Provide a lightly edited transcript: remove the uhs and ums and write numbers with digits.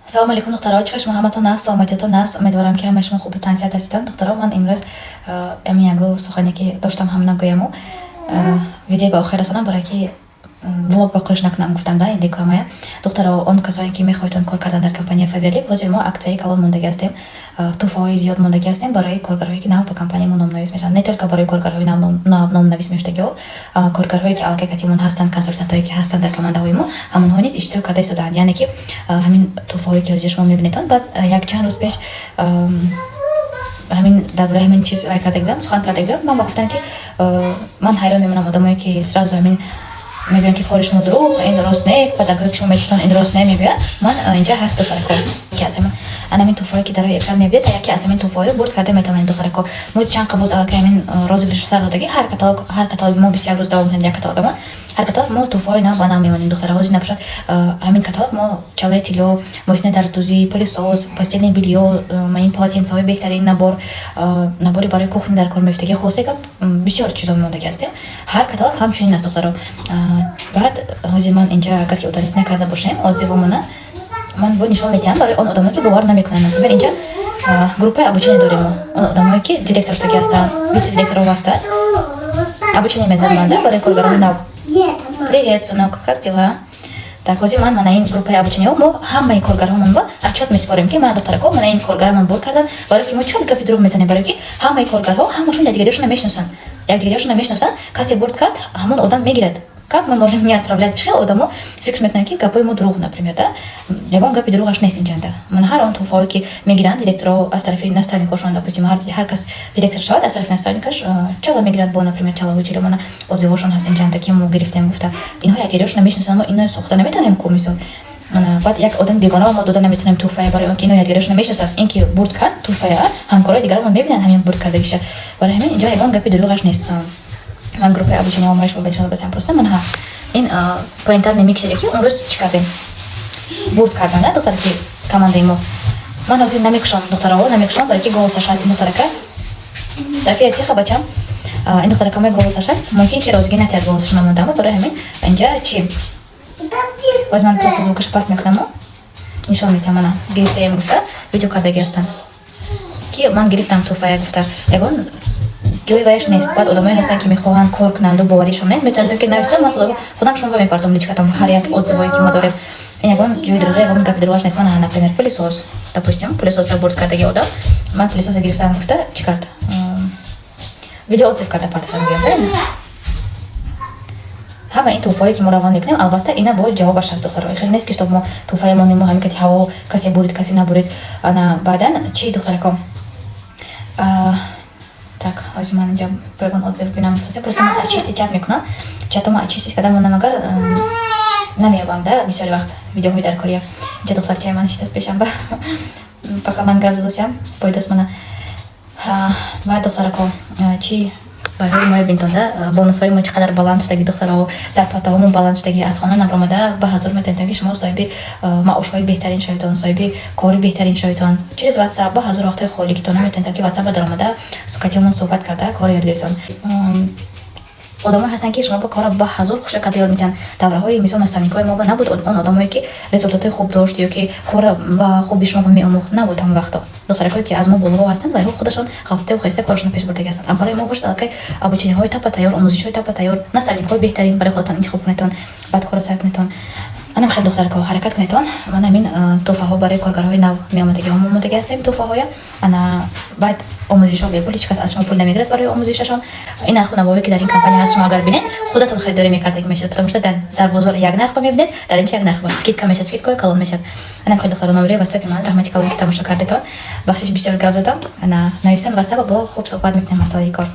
Салом алейкум духтаро, чӣ шумо ҳаматон аст, саломатиатон аст. Умедворам ки ҳамаи шумо хубу тансият ҳаститон. Духтаро, ман имрӯз ягу сухане ки доштам ҳамна гӯяму видео ба охир расонам, барои ки влог ба қӯш накунам, гуфтам да ин рекламая. Духтаро, он касоне ки мехоҳедон кор кардан дар компания Фаверлик, ҳозир мо аксияи калон мондаги ҳастем, туҳфаҳои зиёд мондаги ҳастем барои коргарҳое ки нав ба компаниямо номнавис мешаванд. Не только барои коргарҳои нав номнавис мештагиҳо, коргарҳое ки аллакай катимон ҳастанд, консультантое ки ҳастанд дар командаҳои мо, ҳамонҳо низ иштирок карда истодаанд. Яъне ки ҳамин туҳфаҳое ки ҳозир шумо мебинедон, баъд як чанд рӯз пеш ҳамин дар бораи ҳамин чиз карда будам, сухан карда будам. Ман ба гуфтам ки ман ҳайрон мемонам одамое ки сразу ҳамин мегӯянд ки кори шумо дурӯғ, ин рост не, падаргое ки шумо метитон ин рост не мегӯянд. Ман инҷа ҳаст духтарако ки аз ҳамин туҳфаҳое ки дар рӯи экран мебинед, яке аз ҳамин туҳфаҳое бурд карда метавонед духтарако. Мо чанд қабоз аллакай ҳамин розыгриш сар додагӣ, ҳар каталоги мо 21 рӯз давом мекунад, як каталогамон ҳар каталог мо туҳфаҳои нав ба нав мемонем духтара. Ҳозир набошад ҳамин каталог мо чалаи тилло, мошини дарздӯзӣ, пилисос, постельное белье, ин полотенцаҳои беҳтарин, набори барои кухня дар кор меофтагӣ, хулоса гап бисёр чизо мемондаги ҳастем. Ҳар каталог ҳамчунин аст духтаро. Баъд ҳозир ман инҷа агар ки удалис накарда бошем, отзывомона ман бо нишон метиҳам барои он одамое ки бовар намекунанд. Например, инҷа группаи обучение дорем мо. Он одамое ки директорштаги ҳастанд, вице-директорҳо ҳастанд. Обучение мезананд барои коргарҳои нав. Привет, сынок, как дела? Так, ҳозир ман ин группаи обучение мо ҳамаи коргарҳомон ба отчёт месупорем ки ман духтарако мана ин коргармон бур кардан, барои ки мо чор гапи дурӯғ мезанем, барои ки ҳамаи коргарҳо ҳамашон якдигарашонро мешиносанд. Якдигарашонро мешиносанд, касе бурд кард, ҳамон одам мегирад. Как мы можем не отправлять шхе одамо фикр мекунем ки гапои мо дурӯғ, например, да? Ягон гапи дурӯғаш нест инҷанда. Ман ҳар он туҳфаҳое ки мегиранд директорҳо аз тарафи наставникошон, допустим, ҳар кас директор шавад, аз тарафи наставникаш чала мегирад бо, например, чалаҳои телефона отзывошон ҳаст инҷанда ки мо гирифтем, гуфта инҳо якдигарашонро мешиносанд, мо ино сохта наметавонем ку мисол. Баъд як одами бегонаро мо дода наметавонем туҳфае, барои он ки ино якдигарашонро мешиносанд. Ин ки бурд кард туҳфая, ҳамкорои дигарамон мебинанд ҳамин бурд кардагиша. Барои ҳамин инҷа ягон гапи дурӯғаш нест. Ман группаи обучение омоиш бо бешон додам просто ман ин планетарный миксере ки он рӯз чӣ кардем бурд кардан да духтара ки командаи мо. Ман ҳозир намекушам духтараҳо, намекушам барои ки голосаш ҳаст ин духтарака. София, тихо бачам. Ин духтарака мои голосаш ҳаст. Мумкин ки розгӣ натиҳад голосаш намондам, барои ҳамин инҷа чӣ? Боз ман просто звукаш паст мекунам. Нишон метиҳам мана гирифтаем гуфта видео кардаги ҳастам. Ки ман гирифтам туҳфая гуфта. Ягон ҷои ваяш нест. Баъд одамое ҳастанд ки мехоҳанд кор кунанду боваришон нест. Метавонед ки нависем, ман худам шумо мепартом личкатам ҳар як отзывое ки мо дорем. Ин ягон ҷои дурӯғ, ягон гапи дурӯғаш нест. Ман например пилисос, допустим, пилисосро бурд кардаги одам. Ман пилисосро гирифтам гуфта чӣ кард? Видео отзыв карда партасам мегӯям. Ҳама ин туҳфаҳое ки мо равон мекунем, албатта ина бо ҷавобаш ҳаст духтаро. Хеле нест ки штоб мо туҳфаемонем мо ҳамин кати ҳаво касе бурид, касе набурид. Баъдан чӣ духтарако? Так, ҳозир ман инҷа бо ягон отзыв бинам, просто ман очистить чат мекунам. Чатомо очистить карда монам, агар намеёбам да бисёри вақт видеоҳои дар кория. Инҷа духтарчаи ман нишастаст пешам ба пока ман гап задосям пойдост мана. Баъд духтарако чӣ барои мо бинтон да бонусҳои мо чӣ қадар баланд шудаги духтаро, зарплатаҳомо баланд шудаги, аз хона набромада ба ҳазор метавонед ки шумо соҳиби маошҳои беҳтарин шаведон, соҳиби кори беҳтарин шаведон. Через WhatsApp ба ҳазор вақтҳои холигитон метавонед ки WhatsApp даромада сукатиомон суҳбат карда кори ёд гирифтон. Одамое ҳастанд ки шумо ба кора ба ҳазор хуша карда ёд метиҳанд. Давраҳои мисол наставникҳои мо ба набуд он одамое ки результатҳои хуб дошт ё ки кора ба хуби шумо ба меомӯхт, набуд ҳамон вақтҳо. Духтаракое ки аз мо болоҳо ҳастанд ва худашон ғалатиҳо хоиста корашонро пеш бурдаги ҳастанд. Барои мо бошад аллакай обучениҳои тапа тайёр, омӯзишҳои тапа тайёр, наставникҳои беҳтарин барои худатон интихоб кунедтон, баъд кора сар кунедтон. Анам хеле духтарако ҳаракат кунедтон. Ман ҳамин туҳфаҳо барои коргарҳои нав меомадагиҳо омодаги ҳастем туҳфаҳоя. Баъд омӯзишҳо бепул, ҳеҷ кас аз шумо пул намегирад барои омӯзишашон. Ин нарху навоҳое ки дар ин компания ҳаст, шумо агар бинед худатон харидорӣ мекардагӣ мешавад, потому что дар бозор як нарх ба мебинед, дар инҷа як нарх ба скидка мешавад, скидкаҳои калон мешавад. Анам хеле духтаро номери WhatsApp-и ман раҳмати калон ки тамошо кардетон. Бахшиш бисёр гап задам. Нависам WhatsApp бо хуб суҳбат мекунем масъалаи кор.